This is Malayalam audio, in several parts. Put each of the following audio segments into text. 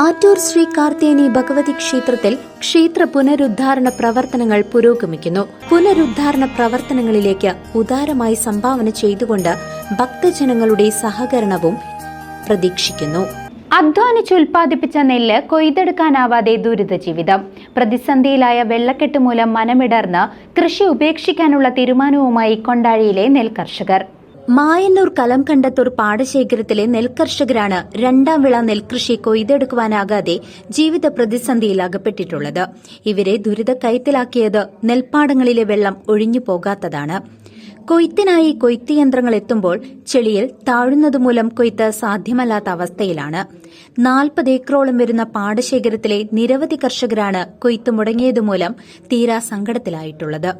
ആറ്റൂർ ശ്രീ കാർത്തേനി ഭഗവതി ക്ഷേത്രത്തിൽ ക്ഷേത്ര പുനരുദ്ധാരണ പ്രവർത്തനങ്ങൾ പുരോഗമിക്കുന്നു. പുനരുദ്ധാരണ പ്രവർത്തനങ്ങളിലേക്ക് ഉദാരമായി സംഭാവന ചെയ്തുകൊണ്ട് ഭക്തജനങ്ങളുടെ സഹകരണവും പ്രതീക്ഷിക്കുന്നു. അധ്വാനിച്ചുൽപാദിപ്പിച്ച നെല്ല് കൊയ്തെടുക്കാനാവാതെ ദുരിത ജീവിതം. പ്രതിസന്ധിയിലായ വെള്ളക്കെട്ട് മൂലം മനമിടർന്ന് കൃഷി ഉപേക്ഷിക്കാനുള്ള തീരുമാനവുമായി കൊണ്ടാഴിയിലെ നെൽകർഷകർ. മായന്നൂർ കലംകണ്ടത്തൂർ പാടശേഖരത്തിലെ നെൽകർഷകരാണ് രണ്ടാം വിള നെൽകൃഷി കൊയ്തെടുക്കുവാനാകാതെ ജീവിത പ്രതിസന്ധിയിൽ അകപ്പെട്ടിട്ടുള്ളത്. ഇവരെ ദുരിതക്കയത്തിലാക്കിയത് നെൽപ്പാടങ്ങളിലെ വെള്ളം ഒഴിഞ്ഞു പോകാത്തതാണ്. കൊയ്ത്തിനായി കൊയ്ത്ത് യന്ത്രങ്ങൾ എത്തുമ്പോൾ ചെളിയിൽ താഴുന്നതുമൂലം കൊയ്ത്ത് സാധ്യമല്ലാത്ത അവസ്ഥയിലാണ്. 40 ഏക്കറോളം വരുന്ന പാടശേഖരത്തിലെ നിരവധി കർഷകരാണ് കൊയ്ത്ത് മുടങ്ങിയതുമൂലം തീരാ സങ്കടത്തിലായിട്ടുള്ളത്.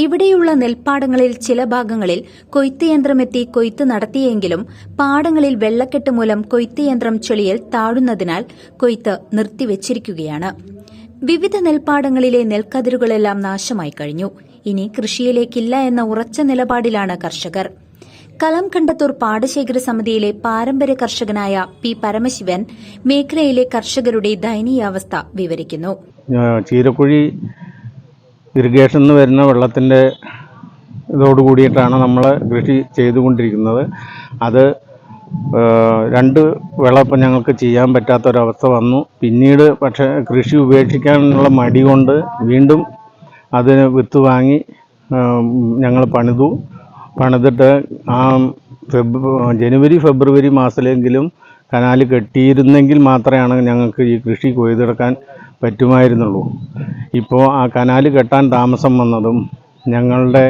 ഇവിടെയുള്ള നെൽപ്പാടങ്ങളിൽ ചില ഭാഗങ്ങളിൽ കൊയ്ത്ത് യന്ത്രമെത്തി കൊയ്ത്ത് നടത്തിയെങ്കിലും പാടങ്ങളിൽ വെള്ളക്കെട്ട് മൂലം കൊയ്ത്ത് യന്ത്രം ചെളിയിൽ താഴുന്നതിനാൽ കൊയ്ത്ത് നിർത്തിവച്ചിരിക്കുകയാണ്. വിവിധ നെൽപ്പാടങ്ങളിലെ നെൽക്കതിരുകളെല്ലാം നാശമായി കഴിഞ്ഞു. ഇനി കൃഷിയിലേക്കില്ല എന്ന ഉറച്ച നിലപാടിലാണ് കർഷകർ. കലംകണ്ടത്തൂർ പാടശേഖര സമിതിയിലെ പാരമ്പര്യ കർഷകനായ പി പരമശിവൻ മേഖലയിലെ കർഷകരുടെ ദയനീയാവസ്ഥ വിവരിക്കുന്നു. ചീരക്കുഴി ഇറിഗേഷൻ നിന്ന് വരുന്ന വെള്ളത്തിൻ്റെ ഇതോടുകൂടിയിട്ടാണ് നമ്മൾ കൃഷി ചെയ്തുകൊണ്ടിരിക്കുന്നത്. അത് 2 വിള ഇപ്പം ഞങ്ങൾക്ക് ചെയ്യാൻ പറ്റാത്തൊരവസ്ഥ വന്നു. പിന്നീട് പക്ഷേ കൃഷി ഉപേക്ഷിക്കാനുള്ള മടി കൊണ്ട് വീണ്ടും അതിന് വിത്ത് വാങ്ങി ഞങ്ങൾ പണിതിട്ട് ആ ജനുവരി ഫെബ്രുവരി മാസത്തിലെങ്കിലും കനാല് കെട്ടിയിരുന്നെങ്കിൽ മാത്രമാണ് ഞങ്ങൾക്ക് ഈ കൃഷി കൊയ്തെടുക്കാൻ പറ്റുമായിരുന്നുള്ളൂ. ഇപ്പോൾ ആ കനാല് കെട്ടാൻ താമസം വന്നതും ഞങ്ങളുടെ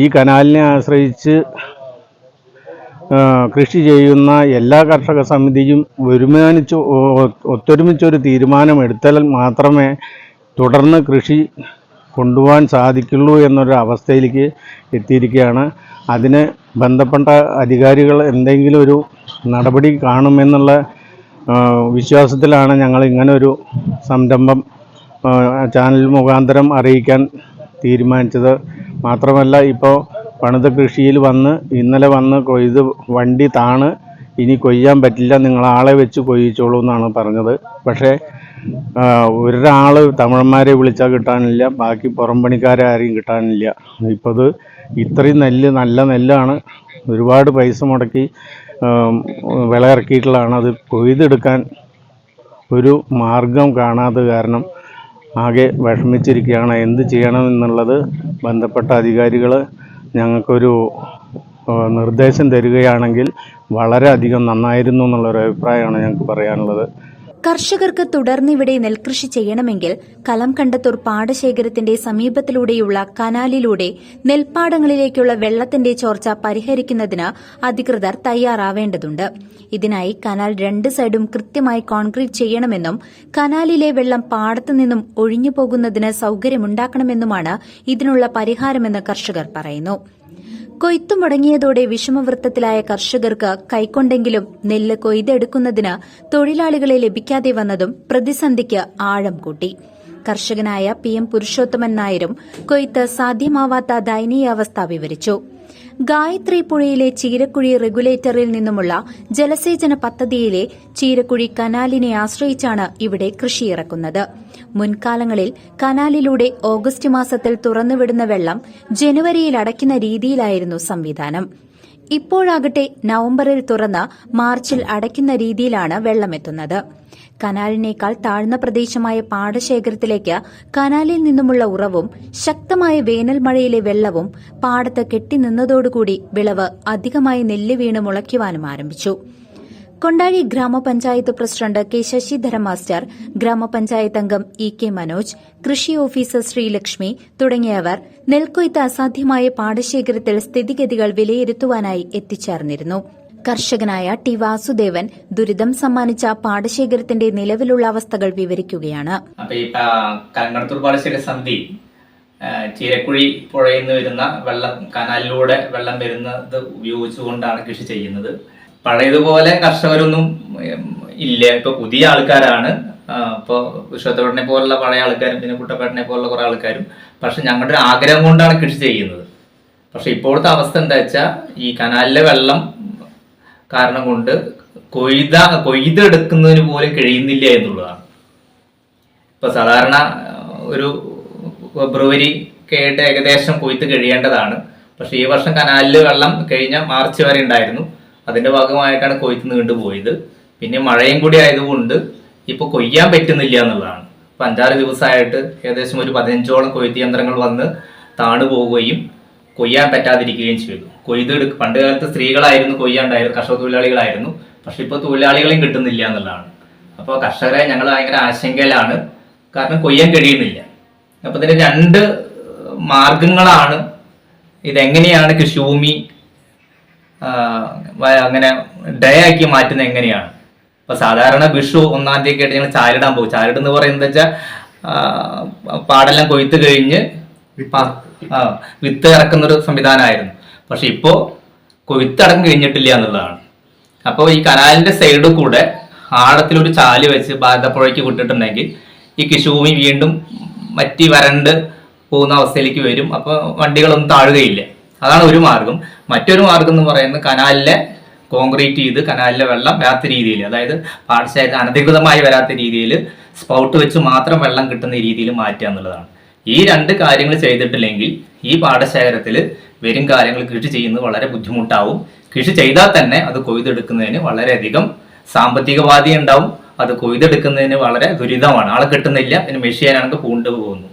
ഈ കനാലിനെ ആശ്രയിച്ച് കൃഷി ചെയ്യുന്ന എല്ലാ കർഷക സമിതിയും ഒത്തൊരുമിച്ചൊരു തീരുമാനമെടുത്താൽ മാത്രമേ തുടർന്ന് കൃഷി കൊണ്ടുപോകാൻ സാധിക്കുള്ളൂ എന്നൊരു അവസ്ഥയിലേക്ക് എത്തിയിരിക്കുകയാണ്. അതിന് ബന്ധപ്പെട്ട അധികാരികൾ എന്തെങ്കിലും ഒരു നടപടി കാണുമെന്നുള്ള വിശ്വാസത്തിലാണ് ഞങ്ങൾ ഇങ്ങനൊരു സംരംഭം ചാനൽ മുഖാന്തരം അറിയിക്കാൻ തീരുമാനിച്ചത്. മാത്രമല്ല ഇപ്പോൾ പണിത കൃഷിയിൽ ഇന്നലെ വന്ന് കൊയ്ത് വണ്ടി താണ് ഇനി കൊയ്യാൻ പറ്റില്ല, നിങ്ങൾ ആളെ വെച്ച് കൊയ്യിച്ചോളൂ എന്നാണ് പറഞ്ഞത്. പക്ഷേ ഒരാൾ തമിഴന്മാരെ വിളിച്ചാൽ കിട്ടാനില്ല, ബാക്കി പുറംപണിക്കാരെ ആരെയും കിട്ടാനില്ല. ഇപ്പോൾ ഇത്രയും നല്ല നെല്ലാണ്, ഒരുപാട് പൈസ മുടക്കി വിള ഇറക്കിയിട്ടുള്ളതാണ്. അത് കൊയ്തെടുക്കാൻ ഒരു മാർഗം കാണാതെ കാരണം ആകെ വിഷമിച്ചിരിക്കുകയാണ്. എന്ത് ചെയ്യണമെന്നുള്ളത് ബന്ധപ്പെട്ട അധികാരികൾ ഞങ്ങൾക്കൊരു നിർദ്ദേശം തരികയാണെങ്കിൽ വളരെയധികം നന്നായിരുന്നു എന്നുള്ളൊരു അഭിപ്രായമാണ് ഞങ്ങൾക്ക് പറയാനുള്ളത്. കർഷകർക്ക് തുടർന്നിവിടെ നെൽകൃഷി ചെയ്യണമെങ്കിൽ കലംകണ്ടത്തൂർ പാടശേഖരത്തിന്റെ സമീപത്തിലൂടെയുള്ള കനാലിലൂടെ നെൽപ്പാടങ്ങളിലേക്കുള്ള വെള്ളത്തിന്റെ ചോർച്ച പരിഹരിക്കുന്നതിന് അധികൃതർ തയ്യാറാവേണ്ടതുണ്ട്. ഇതിനായി കനാൽ 2 സൈഡും കൃത്യമായി കോൺക്രീറ്റ് ചെയ്യണമെന്നും കനാലിലെ വെള്ളം പാടത്തുനിന്നും ഒഴിഞ്ഞുപോകുന്നതിന് സൌകര്യമുണ്ടാക്കണമെന്നുമാണ് ഇതിനുള്ള പരിഹാരമെന്ന് കർഷകർ പറയുന്നു. കൊയ്ത്തു മുടങ്ങിയതോടെ വിഷമവൃത്തത്തിലായ കർഷകർക്ക് കൈക്കൊണ്ടെങ്കിലും നെല്ല് കൊയ്തെടുക്കുന്നതിന് തൊഴിലാളികളെ ലഭിക്കാതെ വന്നതും പ്രതിസന്ധിക്ക് ആഴം കൂട്ടി. കർഷകനായ PM പുരുഷോത്തമൻ നായരും കൊയ്ത്ത് സാധ്യമാവാത്ത ദയനീയാവസ്ഥ വിവരിച്ചു. ഗായത്രി പുഴയിലെ ചീരക്കുഴി റെഗുലേറ്ററിൽ നിന്നുമുള്ള ജലസേചന പദ്ധതിയിലെ ചീരക്കുഴി കനാലിനെ ആശ്രയിച്ചാണ് ഇവിടെ കൃഷിയിറക്കുന്നത്. മുൻകാലങ്ങളിൽ കനാലിലൂടെ ഓഗസ്റ്റ് മാസത്തിൽ തുറന്നുവിടുന്ന വെള്ളം ജനുവരിയിൽ അടയ്ക്കുന്ന രീതിയിലായിരുന്നു സംവിധാനം. ഇപ്പോഴാകട്ടെ നവംബറിൽ തുറന്ന് മാർച്ചിൽ അടയ്ക്കുന്ന രീതിയിലാണ് വെള്ളമെത്തുന്നത്. കനാലിനേക്കാൾ താഴ്ന്ന പ്രദേശമായ പാടശേഖരത്തിലേക്ക് കനാലിൽ നിന്നുമുള്ള ഉറവും ശക്തമായ വേനൽ മഴയിലെ വെള്ളവും പാടത്ത് കെട്ടിനിന്നതോടുകൂടി വിളവ് അധികമായി നെല്ല് വീണ് മുളയ്ക്കുവാനും ആരംഭിച്ചു. കൊണ്ടാഴി ഗ്രാമപഞ്ചായത്ത് പ്രസിഡന്റ് കെ ശശിധര മാസ്റ്റർ, ഗ്രാമപഞ്ചായത്ത് അംഗം EK മനോജ്, കൃഷി ഓഫീസർ ശ്രീലക്ഷ്മി തുടങ്ങിയവർ നെൽക്കൊയ്ത്ത് അസാധ്യമായ പാടശേഖരത്തിൽ സ്ഥിതിഗതികൾ വിലയിരുത്തുവാനായി എത്തിച്ചേർന്നിരുന്നു. കർഷകനായ ടി വാസുദേവൻ ദുരിതം സമ്മാനിച്ച പാടശേഖരത്തിന്റെ നിലവിലുള്ള അവസ്ഥകൾ വിവരിക്കുകയാണ്. കലംകണ്ടത്തൂർ പാടശേഖര സമിതി ചീരക്കുഴി പുഴയിൽ നിന്ന് വരുന്ന വെള്ളം, കനാലിലൂടെ വെള്ളം വരുന്നത് ഉപയോഗിച്ചുകൊണ്ടാണ് കൃഷി ചെയ്യുന്നത്. പഴയതുപോലെ കർഷകരൊന്നും ഇല്ല, ഇപ്പൊ പുതിയ ആൾക്കാരാണ്. ഇപ്പോൾ വിശ്വത്തോടനെ പോലുള്ള പഴയ ആൾക്കാരും പിന്നെ കുട്ടപ്പേട്ടനെ പോലുള്ള കുറെ ആൾക്കാരും. പക്ഷെ ഞങ്ങളുടെ ഒരു ആഗ്രഹം കൊണ്ടാണ് കൃഷി ചെയ്യുന്നത്. പക്ഷെ ഇപ്പോഴത്തെ അവസ്ഥ എന്താ വെച്ചാൽ ഈ കനാലിലെ വെള്ളം കാരണം കൊണ്ട് കൊയ്തെടുക്കുന്നതിന് പോലും കഴിയുന്നില്ല എന്നുള്ളതാണ്. ഇപ്പൊ സാധാരണ ഒരു ഫെബ്രുവരിക്ക് ആയിട്ട് ഏകദേശം കൊയ്ത്ത് കഴിയേണ്ടതാണ്. പക്ഷെ ഈ വർഷം കനാലിൽ വെള്ളം കഴിഞ്ഞ മാർച്ച് വരെ ഉണ്ടായിരുന്നു. അതിന്റെ ഭാഗമായിട്ടാണ് കൊയ്ത്ത് നീണ്ടുപോയത്. പിന്നെ മഴയും കൂടി ആയതുകൊണ്ട് ഇപ്പൊ കൊയ്യാൻ പറ്റുന്നില്ല എന്നുള്ളതാണ്. ഇപ്പൊ 5-6 ദിവസമായിട്ട് ഏകദേശം ഒരു 15ഓളം കൊയ്ത്ത് യന്ത്രങ്ങൾ വന്ന് താണു പോവുകയും കൊയ്യാൻ പറ്റാതിരിക്കുകയും ചെയ്തു. പണ്ട് കാലത്ത് സ്ത്രീകളായിരുന്നു കൊയ്യാണ്ടായിരുന്നു, കർഷക തൊഴിലാളികളായിരുന്നു. പക്ഷെ ഇപ്പോൾ തൊഴിലാളികളെയും കിട്ടുന്നില്ല എന്നുള്ളതാണ്. അപ്പോൾ കർഷകരെ ഞങ്ങൾ ഭയങ്കര ആശങ്കയിലാണ്. കാരണം കൊയ്യാൻ കഴിയുന്നില്ല. അപ്പൊ ഇതിന്റെ 2 മാർഗങ്ങളാണ്. ഇതെങ്ങനെയാണ് കൃഷിഭൂമി അങ്ങനെ ഡയാക്കി മാറ്റുന്നത് എങ്ങനെയാണ്? ഇപ്പൊ സാധാരണ വിഷു 1-ാം തീയതി ആയിട്ട് ഞങ്ങൾ ചാലിടാൻ പോകും. ചാലിട് എന്ന് പറയുന്നത് വെച്ചാൽ പാടെല്ലാം കൊയ്ത്ത് കഴിഞ്ഞ് വിത്ത് ഇറക്കുന്ന ഒരു സംവിധാനമായിരുന്നു. പക്ഷെ ഇപ്പോ കൊയ്ത്തടക്കം കഴിഞ്ഞിട്ടില്ല എന്നുള്ളതാണ്. അപ്പോൾ ഈ കനാലിന്റെ സൈഡിൽ കൂടെ ആഴത്തിലൊരു ചാല് വെച്ച് ഭാരതപ്പുഴയ്ക്ക് വിട്ടിട്ടുണ്ടെങ്കിൽ ഈ കൃഷിഭൂമി വീണ്ടും വറ്റി വരണ്ട് പോകുന്ന അവസ്ഥയിലേക്ക് വരും. അപ്പോൾ വണ്ടികളൊന്നും താഴുകയില്ല. അതാണ് ഒരു മാർഗം. മറ്റൊരു മാർഗം എന്ന് പറയുന്നത് കനാലിലെ കോൺക്രീറ്റ് ചെയ്ത് കനാലിലെ വെള്ളം വരാത്ത രീതിയിൽ, അതായത് പാടശേഖരം അനധികൃതമായി വരാത്ത രീതിയിൽ സ്പൗട്ട് വെച്ച് മാത്രം വെള്ളം കിട്ടുന്ന രീതിയിൽ മാറ്റുക എന്നുള്ളതാണ്. ഈ 2 കാര്യങ്ങൾ ചെയ്തിട്ടില്ലെങ്കിൽ ഈ പാടശേഖരത്തിൽ വരും കാലങ്ങൾ കൃഷി ചെയ്യുന്നത് വളരെ ബുദ്ധിമുട്ടാവും. കൃഷി ചെയ്താൽ തന്നെ അത് കൊയ്തെടുക്കുന്നതിന് വളരെയധികം സാമ്പത്തിക ബാധ്യത ഉണ്ടാവും. അത് കൊയ്തെടുക്കുന്നതിന് വളരെ ദുരിതമാണ്. ആളെ കിട്ടുന്നില്ല. പിന്നെ മെഷീനാണെങ്കിൽ പൂണ്ടുപോകുന്നു.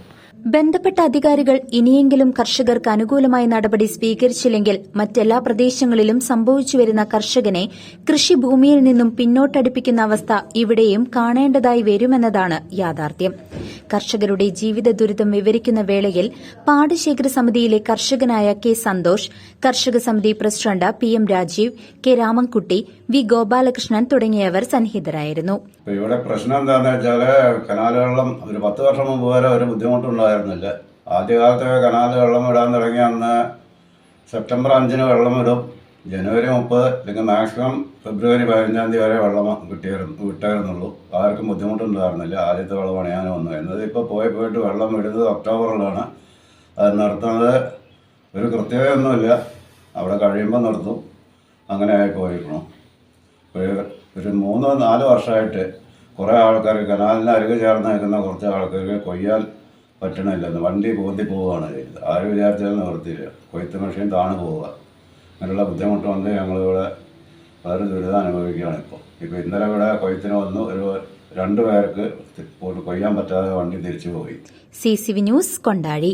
ബന്ധപ്പെട്ട അധികാരികൾ ഇനിയെങ്കിലും കർഷകർക്ക് അനുകൂലമായ നടപടി സ്വീകരിച്ചില്ലെങ്കിൽ മറ്റെല്ലാ പ്രദേശങ്ങളിലും സംഭവിച്ചുവരുന്ന കർഷകനെ കൃഷിഭൂമിയിൽ നിന്നും പിന്നോട്ടടിപ്പിക്കുന്ന അവസ്ഥ ഇവിടെയും കാണേണ്ടതായി വരുമെന്നതാണ് യാഥാർത്ഥ്യം. കർഷകരുടെ ജീവിത ദുരിതം വിവരിക്കുന്ന വേളയിൽ പാടശേഖര സമിതിയിലെ കർഷകനായ കെ സന്തോഷ്, കർഷക സമിതി president PM Rajeev, K Ramankutty, V Gopalakrishnan തുടങ്ങിയവർ സന്നിഹിതരായിരുന്നു. ഇവിടെ പ്രശ്നം എന്താണെന്ന് വെച്ചാൽ കനാൽ വെള്ളം ഒരു 10 വർഷം മുമ്പ് വരെ ഒരു ബുദ്ധിമുട്ടുണ്ടായിരുന്നില്ല. ആദ്യകാലത്ത് കനാൽ വെള്ളം വിടാൻ തുടങ്ങിയ അന്ന് സെപ്റ്റംബർ 5-ന് വെള്ളം വിടും. ജനുവരി 30 അല്ലെങ്കിൽ മാക്സിമം ഫെബ്രുവരി 15-ാം തീയതി വരെ വെള്ളം വിട്ടായിരുന്നുള്ളൂ. ആർക്കും ബുദ്ധിമുട്ടുണ്ടായിരുന്നില്ല. ആദ്യത്തെ വെള്ളം പണിയാൻ വന്നു എന്നത് ഇപ്പോൾ പോയിട്ട് വെള്ളം വിടുന്നത് ഒക്ടോബറിലാണ്. അത് നിർത്തുന്നത് ഒരു കൃത്യതയൊന്നുമില്ല. അവിടെ കഴിയുമ്പോൾ നിർത്തും. അങ്ങനെ ആയി പോയിരിക്കണം. ഒരു 3-4 വർഷമായിട്ട് കുറേ ആൾക്കാർ കനാലിന് അരികെ ചേർന്ന് നിൽക്കുന്ന കുറച്ച് ആൾക്കാർക്ക് കൊയ്യാൻ പറ്റണില്ലെന്ന് വണ്ടി പോന്തി പോവുകയാണ് ചെയ്തത്. ആരും വിചാരിച്ചാൽ നിവൃത്തിയില്ല. കൊയ്ത്ത് മെഷീൻ താണു പോവുക, അങ്ങനെയുള്ള ബുദ്ധിമുട്ട് കൊണ്ട് ഞങ്ങളിവിടെ വളരെ ദുരിതം അനുഭവിക്കുകയാണ്. ഇപ്പോൾ ഇന്നലെ ഇവിടെ കൊയ്ത്തിന് വന്നു. ഒരു 2 പേർക്ക് കൊയ്യാൻ പറ്റാതെ വണ്ടി തിരിച്ചു പോയി. CCV news, Kondazhy.